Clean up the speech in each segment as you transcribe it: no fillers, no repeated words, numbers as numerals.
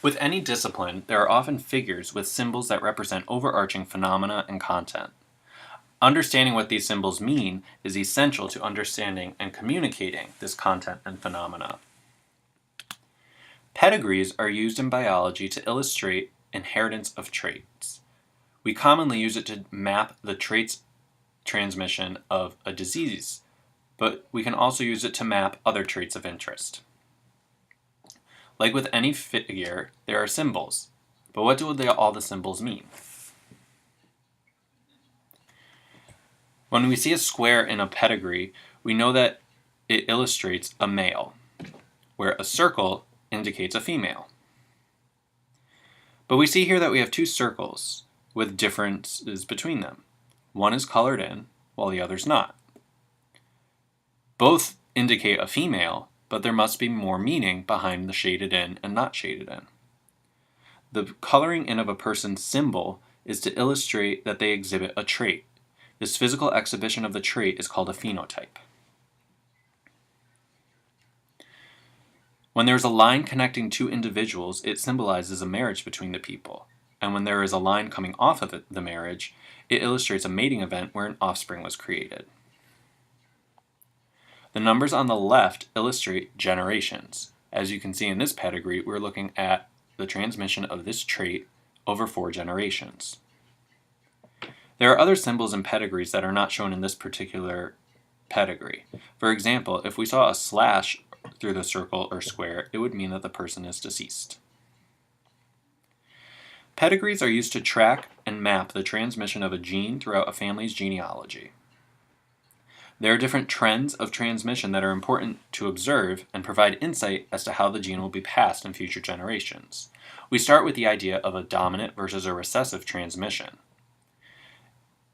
With any discipline, there are often figures with symbols that represent overarching phenomena and content. Understanding what these symbols mean is essential to understanding and communicating this content and phenomena. Pedigrees are used in biology to illustrate inheritance of traits. We commonly use it to map the traits transmission of a disease, but we can also use it to map other traits of interest. Like with any figure, there are symbols, but what do all the symbols mean? When we see a square in a pedigree, we know that it illustrates a male, where a circle indicates a female. But we see here that we have two circles with differences between them. One is colored in, while the other's not. Both indicate a female, but there must be more meaning behind the shaded in and not shaded in. The coloring in of a person's symbol is to illustrate that they exhibit a trait. This physical exhibition of the trait is called a phenotype. When there is a line connecting two individuals, it symbolizes a marriage between the people. And when there is a line coming off of the marriage, it illustrates a mating event where an offspring was created. The numbers on the left illustrate generations. As you can see in this pedigree, we're looking at the transmission of this trait over 4 generations. There are other symbols in pedigrees that are not shown in this particular pedigree. For example, if we saw a slash through the circle or square, it would mean that the person is deceased. Pedigrees are used to track and map the transmission of a gene throughout a family's genealogy. There are different trends of transmission that are important to observe and provide insight as to how the gene will be passed in future generations. We start with the idea of a dominant versus a recessive transmission.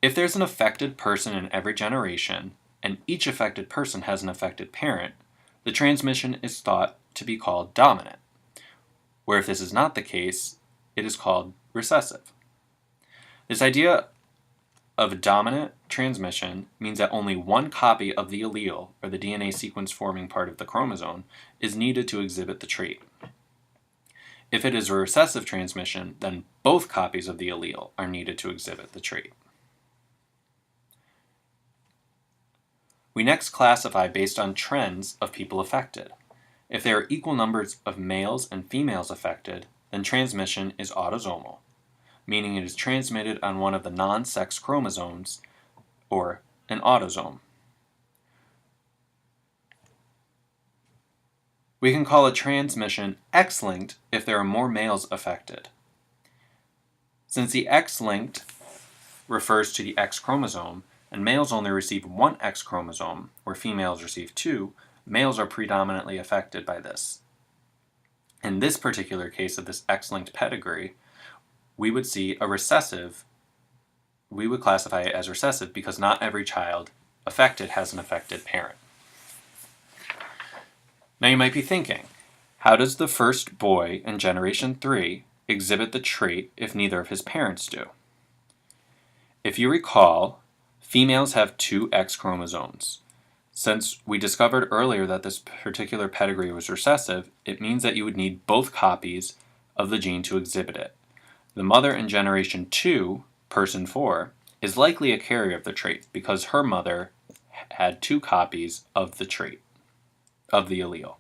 If there's an affected person in every generation, and each affected person has an affected parent, the transmission is thought to be called dominant, where if this is not the case, it is called recessive. This idea of dominant transmission means that only one copy of the allele, or the DNA sequence forming part of the chromosome, is needed to exhibit the trait. If it is a recessive transmission, then both copies of the allele are needed to exhibit the trait. We next classify based on trends of people affected. If there are equal numbers of males and females affected, then transmission is autosomal, meaning it is transmitted on one of the non-sex chromosomes, or an autosome. We can call a transmission X-linked if there are more males affected. Since the X-linked refers to the X chromosome, and males only receive one X chromosome, where females receive 2, males are predominantly affected by this. In this particular case of this X-linked pedigree, we would see a recessive. We would classify it as recessive because not every child affected has an affected parent. Now you might be thinking, how does the first boy in generation 3 exhibit the trait if neither of his parents do? If you recall, females have 2 X chromosomes. Since we discovered earlier that this particular pedigree was recessive, it means that you would need both copies of the gene to exhibit it. The mother in generation 2, person 4, is likely a carrier of the trait because her mother had 2 copies of the trait, of the allele.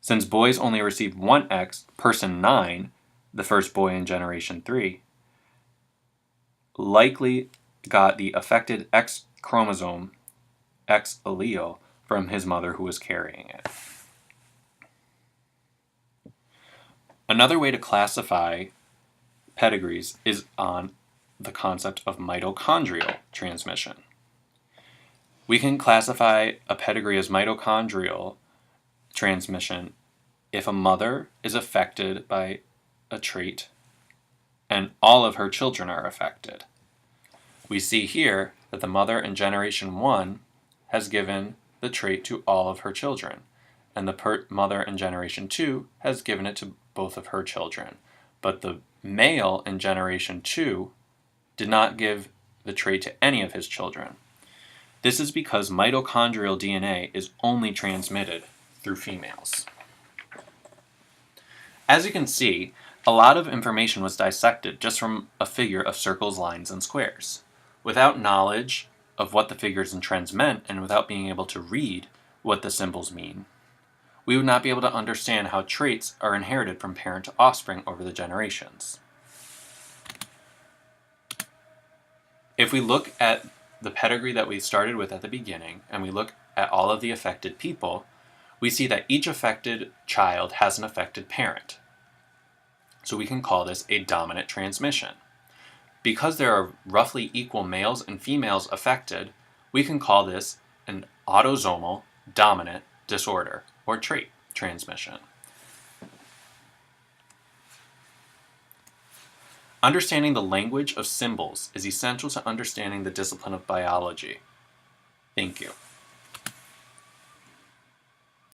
Since boys only received 1 X, person 9, the first boy in generation 3, likely got the affected X chromosome, X allele, from his mother who was carrying it. Another way to classify pedigrees is on the concept of mitochondrial transmission. We can classify a pedigree as mitochondrial transmission if a mother is affected by a trait and all of her children are affected. We see here that the mother in generation 1 has given the trait to all of her children, and the mother in generation 2 has given it to both of her children. But the male in generation 2 did not give the trait to any of his children. This is because mitochondrial DNA is only transmitted through females. As you can see, a lot of information was dissected just from a figure of circles, lines, and squares. Without knowledge of what the figures and trends meant, and without being able to read what the symbols mean, we would not be able to understand how traits are inherited from parent to offspring over the generations. If we look at the pedigree that we started with at the beginning, and we look at all of the affected people, we see that each affected child has an affected parent. So we can call this a dominant transmission. Because there are roughly equal males and females affected, we can call this an autosomal dominant disorder or trait transmission. Understanding the language of symbols is essential to understanding the discipline of biology. Thank you.